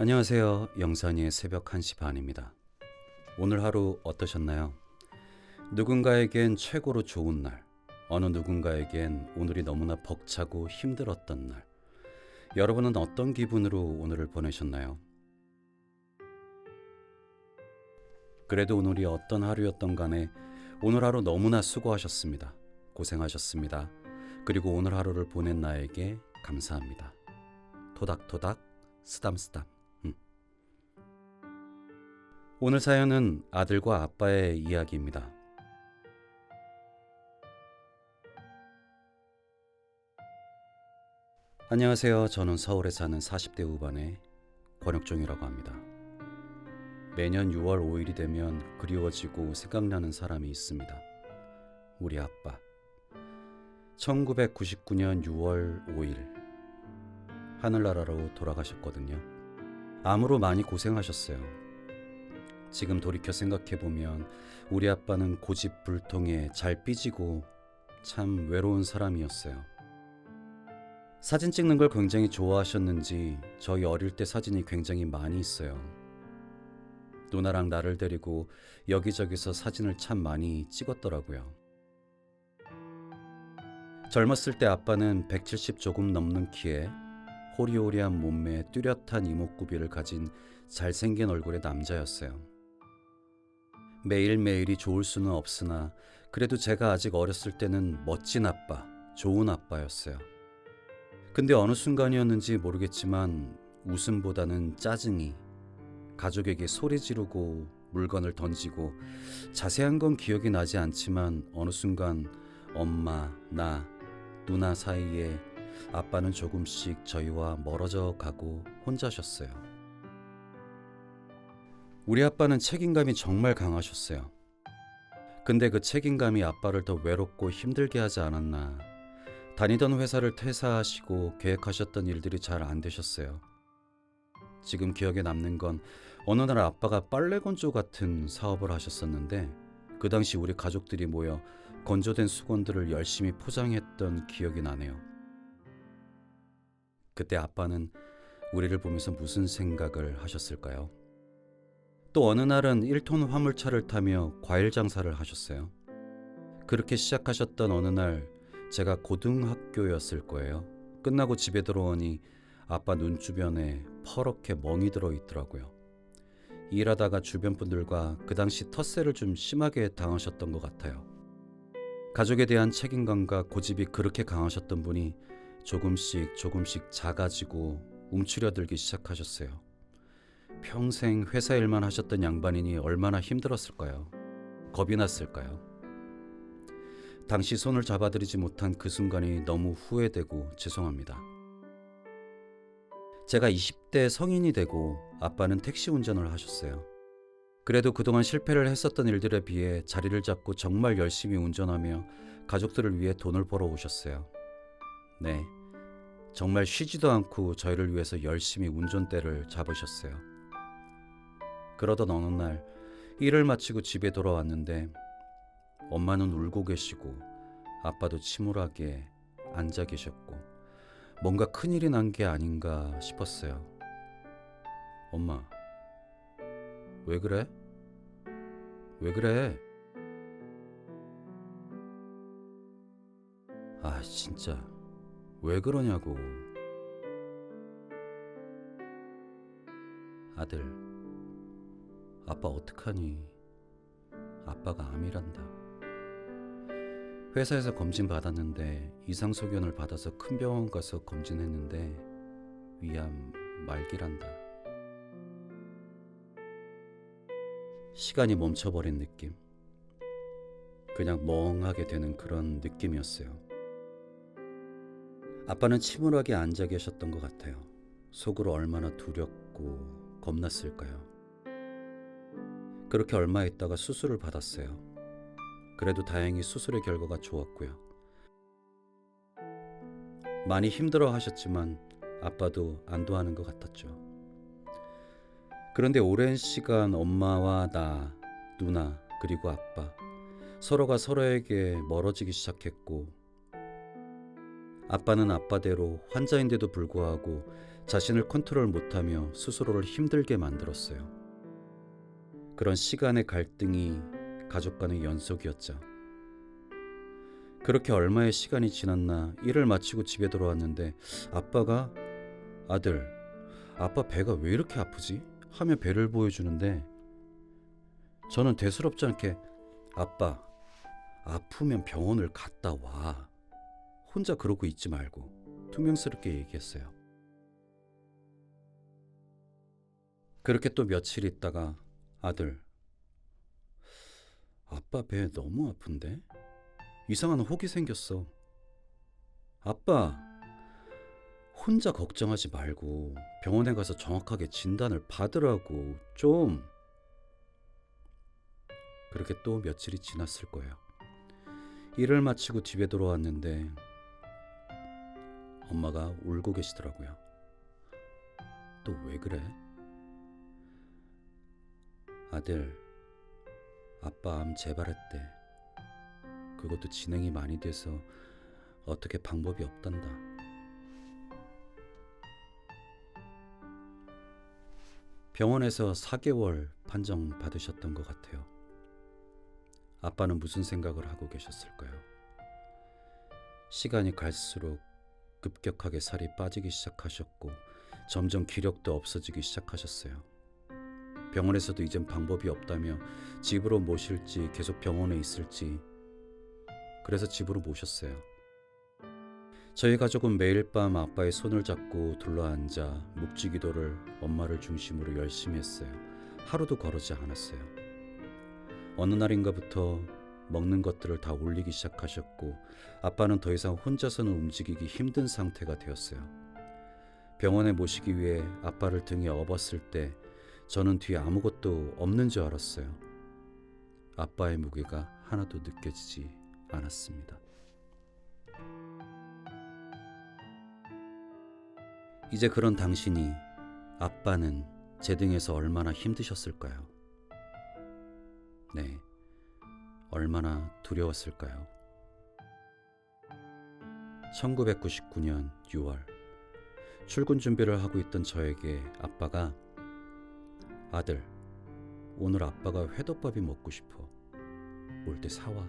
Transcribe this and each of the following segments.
안녕하세요. 영산이의 새벽 1시 반입니다. 오늘 하루 어떠셨나요? 누군가에겐 최고로 좋은 날, 어느 누군가에겐 오늘이 너무나 벅차고 힘들었던 날. 여러분은 어떤 기분으로 오늘을 보내셨나요? 그래도 오늘이 어떤 하루였던 간에 오늘 하루 너무나 수고하셨습니다. 고생하셨습니다. 그리고 오늘 하루를 보낸 나에게 감사합니다. 토닥토닥, 쓰담쓰담. 오늘 사연은 아들과 아빠의 이야기입니다. 안녕하세요. 저는 서울에 사는 40대 후반의 권혁종이라고 합니다. 매년 6월 5일이 되면 그리워지고 생각나는 사람이 있습니다. 우리 아빠. 1999년 6월 5일 하늘나라로 돌아가셨거든요. 암으로 많이 고생하셨어요. 지금 돌이켜 생각해보면 우리 아빠는 고집불통에 잘 삐지고 참 외로운 사람이었어요. 사진 찍는 걸 굉장히 좋아하셨는지 저희 어릴 때 사진이 굉장히 많이 있어요. 누나랑 나를 데리고 여기저기서 사진을 참 많이 찍었더라고요. 젊었을 때 아빠는 170 조금 넘는 키에 호리호리한 몸매에 뚜렷한 이목구비를 가진 잘생긴 얼굴의 남자였어요. 매일매일이 좋을 수는 없으나 그래도 제가 아직 어렸을 때는 멋진 아빠, 좋은 아빠였어요. 근데 어느 순간이었는지 모르겠지만 웃음보다는 짜증이, 가족에게 소리 지르고 물건을 던지고, 자세한 건 기억이 나지 않지만 어느 순간 엄마, 나, 누나 사이에 아빠는 조금씩 저희와 멀어져 가고 혼자셨어요. 우리 아빠는 책임감이 정말 강하셨어요. 근데 그 책임감이 아빠를 더 외롭고 힘들게 하지 않았나. 다니던 회사를 퇴사하시고 계획하셨던 일들이 잘 안 되셨어요. 지금 기억에 남는 건 어느 날 아빠가 빨래 건조 같은 사업을 하셨었는데 그 당시 우리 가족들이 모여 건조된 수건들을 열심히 포장했던 기억이 나네요. 그때 아빠는 우리를 보면서 무슨 생각을 하셨을까요? 또 어느 날은 1톤 화물차를 타며 과일 장사를 하셨어요. 그렇게 시작하셨던 어느 날 제가 고등학교였을 거예요. 끝나고 집에 들어오니 아빠 눈 주변에 퍼렇게 멍이 들어 있더라고요. 일하다가 주변 분들과 그 당시 텃세를 좀 심하게 당하셨던 것 같아요. 가족에 대한 책임감과 고집이 그렇게 강하셨던 분이 조금씩 작아지고 움츠려들기 시작하셨어요. 평생 회사 일만 하셨던 양반이니 얼마나 힘들었을까요? 겁이 났을까요? 당시 손을 잡아드리지 못한 그 순간이 너무 후회되고 죄송합니다. 제가 20대 성인이 되고 아빠는 택시 운전을 하셨어요. 그래도 그동안 실패를 했었던 일들에 비해 자리를 잡고 정말 열심히 운전하며 가족들을 위해 돈을 벌어 오셨어요. 네, 정말 쉬지도 않고 저희를 위해서 열심히 운전대를 잡으셨어요. 그러던 어느 날 일을 마치고 집에 돌아왔는데 엄마는 울고 계시고 아빠도 침울하게 앉아 계셨고 뭔가 큰일이 난 게 아닌가 싶었어요. 엄마, 왜 그래? 왜 그래? 아, 진짜 왜 그러냐고. 아들, 아빠 어떡하니? 아빠가 암이란다. 회사에서 검진 받았는데 이상소견을 받아서 큰 병원 가서 검진했는데 위암 말기란다. 시간이 멈춰버린 느낌. 그냥 멍하게 되는 그런 느낌이었어요. 아빠는 침울하게 앉아 계셨던 것 같아요. 속으로 얼마나 두렵고 겁났을까요? 그렇게 얼마 있다가 수술을 받았어요. 그래도 다행히 수술의 결과가 좋았고요. 많이 힘들어 하셨지만 아빠도 안도하는 것 같았죠. 그런데 오랜 시간 엄마와 나, 누나, 그리고 아빠 서로가 서로에게 멀어지기 시작했고 아빠는 아빠대로 환자인데도 불구하고 자신을 컨트롤 못하며 스스로를 힘들게 만들었어요. 그런 시간의 갈등이 가족과의 연속이었죠. 그렇게 얼마의 시간이 지났나 일을 마치고 집에 돌아왔는데 아빠가 아들, 아빠 배가 왜 이렇게 아프지? 하며 배를 보여주는데 저는 대수롭지 않게 아빠, 아프면 병원을 갔다 와. 혼자 그러고 있지 말고 퉁명스럽게 얘기했어요. 그렇게 또 며칠 있다가 아들, 아빠 배 너무 아픈데? 이상한 혹이 생겼어. 아빠, 혼자 걱정하지 말고 병원에 가서 정확하게 진단을 받으라고 좀. 그렇게 또 며칠이 지났을 거예요. 일을 마치고 집에 돌아왔는데 엄마가 울고 계시더라고요. 또 왜 그래? 아들, 아빠 암 재발했대. 그것도 진행이 많이 돼서 어떻게 방법이 없단다. 병원에서 4개월 판정 받으셨던 것 같아요. 아빠는 무슨 생각을 하고 계셨을까요? 시간이 갈수록 급격하게 살이 빠지기 시작하셨고 점점 기력도 없어지기 시작하셨어요. 병원에서도 이젠 방법이 없다며 집으로 모실지 계속 병원에 있을지 그래서 집으로 모셨어요. 저희 가족은 매일 밤 아빠의 손을 잡고 둘러앉아 묵주기도를 엄마를 중심으로 열심히 했어요. 하루도 거르지 않았어요. 어느 날인가부터 먹는 것들을 다 올리기 시작하셨고 아빠는 더 이상 혼자서는 움직이기 힘든 상태가 되었어요. 병원에 모시기 위해 아빠를 등에 업었을 때 저는 뒤에 아무것도 없는 줄 알았어요. 아빠의 무게가 하나도 느껴지지 않았습니다. 이제 그런 당신이 아빠는 제 등에서 얼마나 힘드셨을까요? 네, 얼마나 두려웠을까요? 1999년 6월 출근 준비를 하고 있던 저에게 아빠가 아들, 오늘 아빠가 회덮밥이 먹고 싶어. 올 때 사와.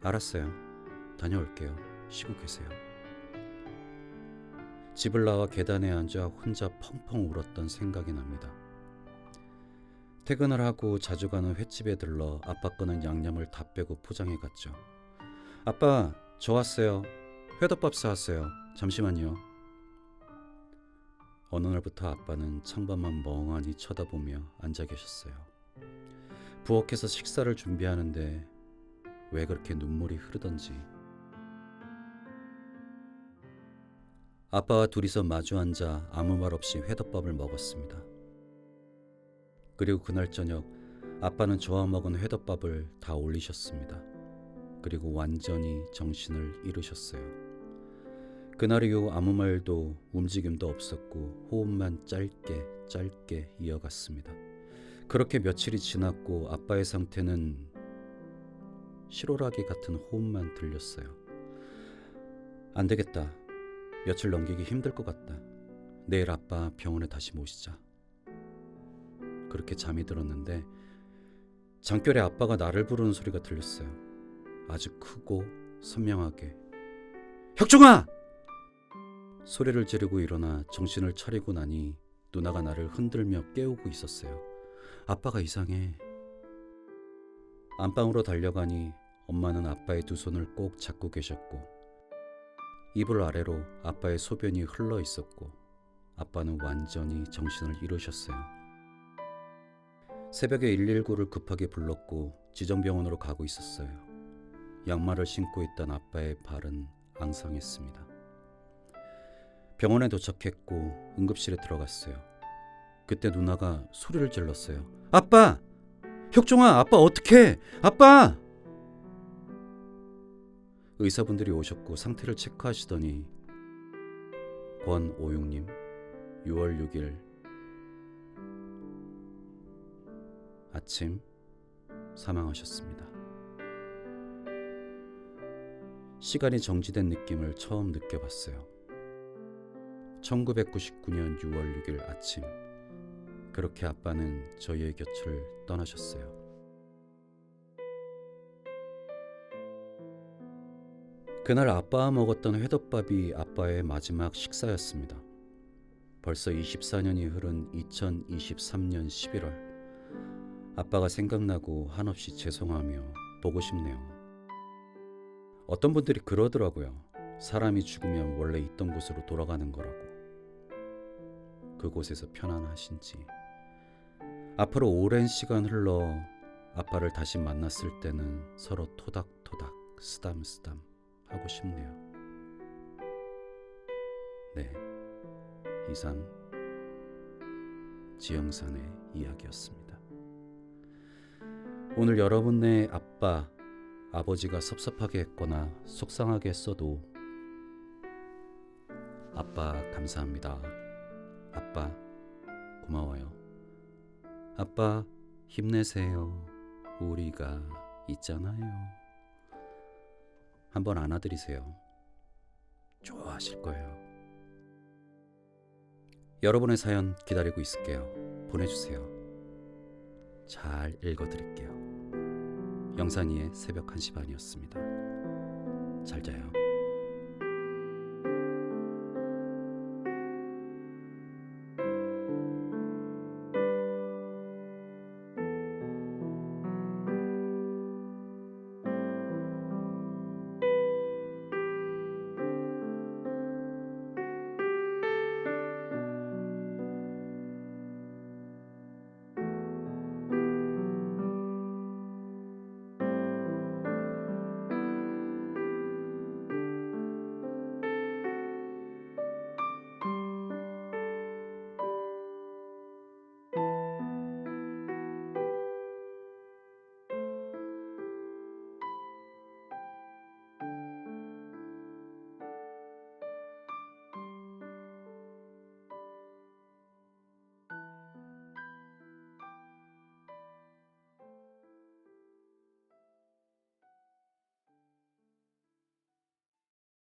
알았어요. 다녀올게요. 쉬고 계세요. 집을 나와 계단에 앉아 혼자 펑펑 울었던 생각이 납니다. 퇴근을 하고 자주 가는 횟집에 들러 아빠 거는 양념을 다 빼고 포장해 갔죠. 아빠, 저 왔어요. 회덮밥 사왔어요. 잠시만요. 어느 날부터 아빠는 창밖만 멍하니 쳐다보며 앉아 계셨어요. 부엌에서 식사를 준비하는데 왜 그렇게 눈물이 흐르던지. 아빠와 둘이서 마주 앉아 아무 말 없이 회덮밥을 먹었습니다. 그리고 그날 저녁 아빠는 저와 먹은 회덮밥을 다 올리셨습니다. 그리고 완전히 정신을 잃으셨어요. 그날 이후 아무 말도 움직임도 없었고 호흡만 짧게 이어갔습니다. 그렇게 며칠이 지났고 아빠의 상태는 실오라기 같은 호흡만 들렸어요. 안 되겠다. 며칠 넘기기 힘들 것 같다. 내일 아빠 병원에 다시 모시자. 그렇게 잠이 들었는데 잠결에 아빠가 나를 부르는 소리가 들렸어요. 아주 크고 선명하게. 혁종아! 소리를 지르고 일어나 정신을 차리고 나니 누나가 나를 흔들며 깨우고 있었어요. 아빠가 이상해. 안방으로 달려가니 엄마는 아빠의 두 손을 꼭 잡고 계셨고 이불 아래로 아빠의 소변이 흘러 있었고 아빠는 완전히 정신을 잃으셨어요. 새벽에 119를 급하게 불렀고 지정병원으로 가고 있었어요. 양말을 신고 있던 아빠의 발은 앙상했습니다. 병원에 도착했고 응급실에 들어갔어요. 그때 누나가 소리를 질렀어요. 아빠! 혁종아, 아빠 어떡해! 아빠! 의사분들이 오셨고 상태를 체크하시더니 권오육님 6월 6일 아침 사망하셨습니다. 시간이 정지된 느낌을 처음 느껴봤어요. 1999년 6월 6일 아침, 그렇게 아빠는 저희의 곁을 떠나셨어요. 그날 아빠와 먹었던 회덮밥이 아빠의 마지막 식사였습니다. 벌써 24년이 흐른 2023년 11월, 아빠가 생각나고 한없이 죄송하며 보고 싶네요. 어떤 분들이 그러더라고요. 사람이 죽으면 원래 있던 곳으로 돌아가는 거라고. 그곳에서 편안하신지. 앞으로 오랜 시간 흘러 아빠를 다시 만났을 때는 서로 토닥토닥 쓰담쓰담 하고 싶네요. 네, 이상 지영산의 이야기였습니다. 오늘 여러분의 아빠, 아버지가 섭섭하게 했거나 속상하게 했어도 아빠 감사합니다. 아빠 고마워요. 아빠 힘내세요. 우리가 있잖아요. 한번 안아드리세요. 좋아하실 거예요. 여러분의 사연 기다리고 있을게요. 보내주세요. 잘 읽어드릴게요. 영산이의 새벽 1시 반이었습니다. 잘 자요.